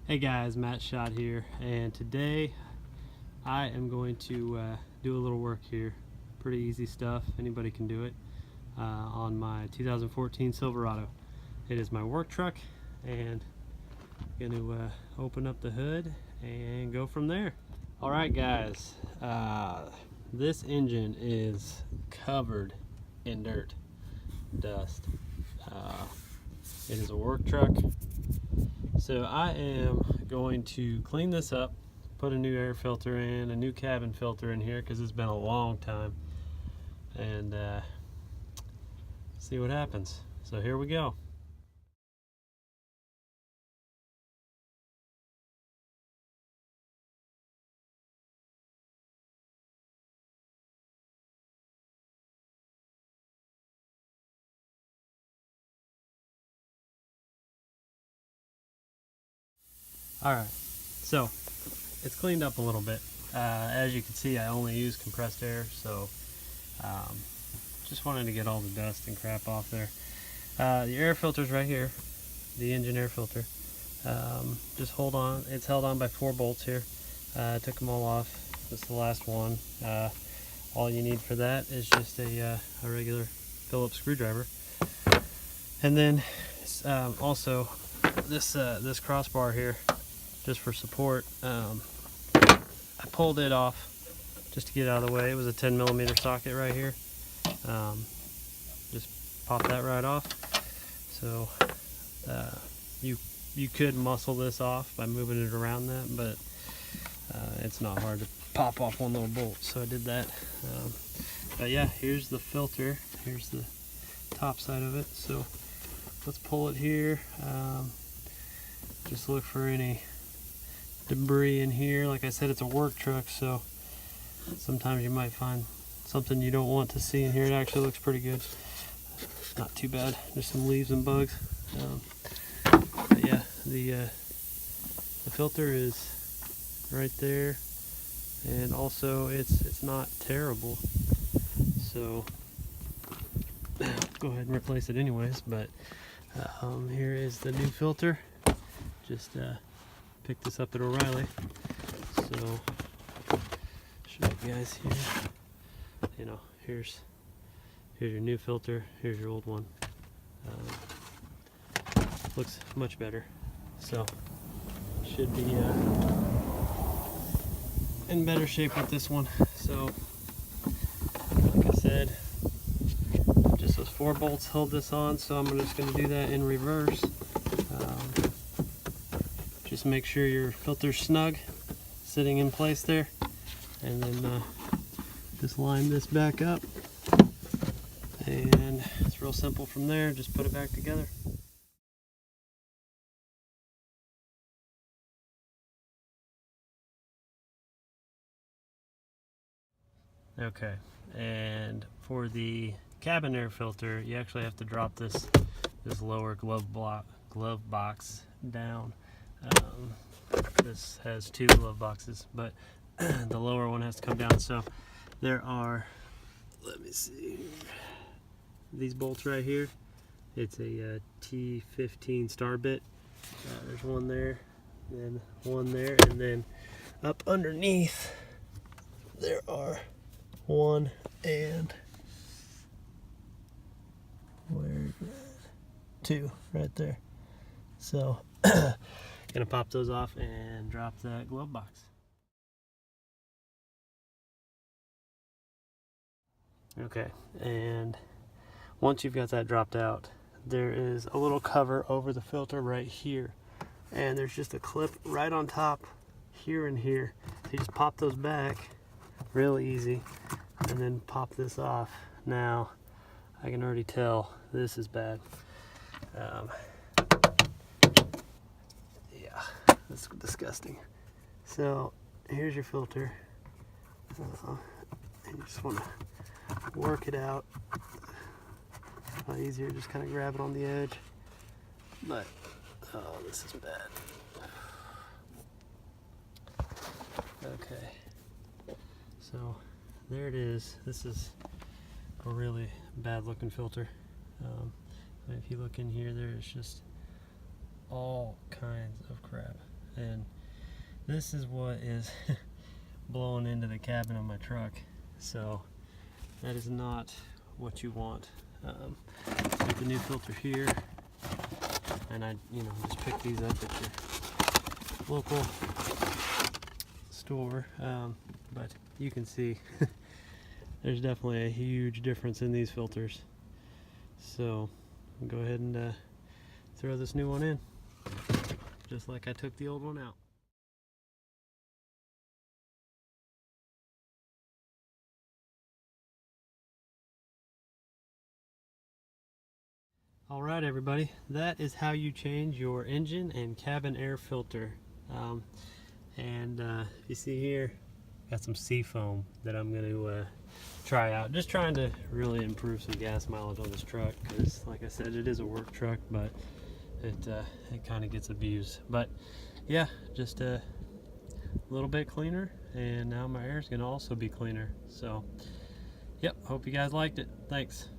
Hey guys, Matt Shot here, and today I am going to do a little work here. Pretty easy stuff, anybody can do it, on my 2014 Silverado. It is my work truck, and I'm going to open up the hood and go from there. Alright guys, this engine is covered in dirt, dust. It is a work truck. So I am going to clean this up, put a new air filter in, a new cabin filter in here because it's been a long time, and see what happens. So here we go. Alright, so it's cleaned up a little bit. As you can see, I only use compressed air, so just wanted to get all the dust and crap off there. The air filter's right here, the engine air filter. Just hold on, it's held on by 4 bolts here. I took them all off. This is the last one. All you need for that is just a regular Phillips screwdriver. And then also this crossbar here, just for support. I pulled it off just to get it out of the way. It was a 10mm socket right here. Just pop that right off. So you could muscle this off by moving it around that, but it's not hard to pop off one little bolt, so I did that. But yeah, here's the filter. Here's the top side of it. So let's pull it here. Just look for any debris in here. Like I said, it's a work truck, so sometimes you might find something you don't want to see in here. It actually looks pretty good. Not too bad. There's some leaves and bugs. But yeah, the filter is right there, and also it's not terrible. So go ahead and replace it anyways. But here is the new filter. Just picked this up at O'Reilly. So show you guys here. You know, here's your new filter. Here's your old one. Looks much better. So should be in better shape with this one. So like I said, just those 4 bolts held this on, so I'm just going to do that in reverse. Just make sure your filter's snug, sitting in place there, and then just line this back up, and it's real simple from there. Just put it back together. Okay, and for the cabin air filter, you actually have to drop this lower glove box down. This has 2 glove boxes, but the lower one has to come down. So there are, let me see, these bolts right here. It's a T15 star bit. There's one there, then one there, and then up underneath there are 1 and 2 right there. So gonna pop those off and drop that glove box. Okay, and once you've got that dropped out, there is a little cover over the filter right here, and there's just a clip right on top here and here. So you just pop those back real easy, and then pop this off. Now I can already tell this is bad. Yeah, that's disgusting. So here's your filter, and you just want to work it out. A lot easier, just kind of grab it on the edge. But oh, this is bad. Okay, so there it is. This is a really bad looking filter. If you look in here, there's just all kinds of crap. and this is what is blowing into the cabin of my truck. So that is not what you want. Get the new filter here, and I just pick these up at your local store, but you can see there's definitely a huge difference in these filters. So I'll go ahead and throw this new one in, just like I took the old one out. Alright everybody, that is how you change your engine and cabin air filter. You see here, got some sea foam that I'm going to try out. Just trying to really improve some gas mileage on this truck, because like I said, it is a work truck, but it kind of gets abused. But yeah, just a little bit cleaner, and now my air is going to also be cleaner. So yep, hope you guys liked it. Thanks.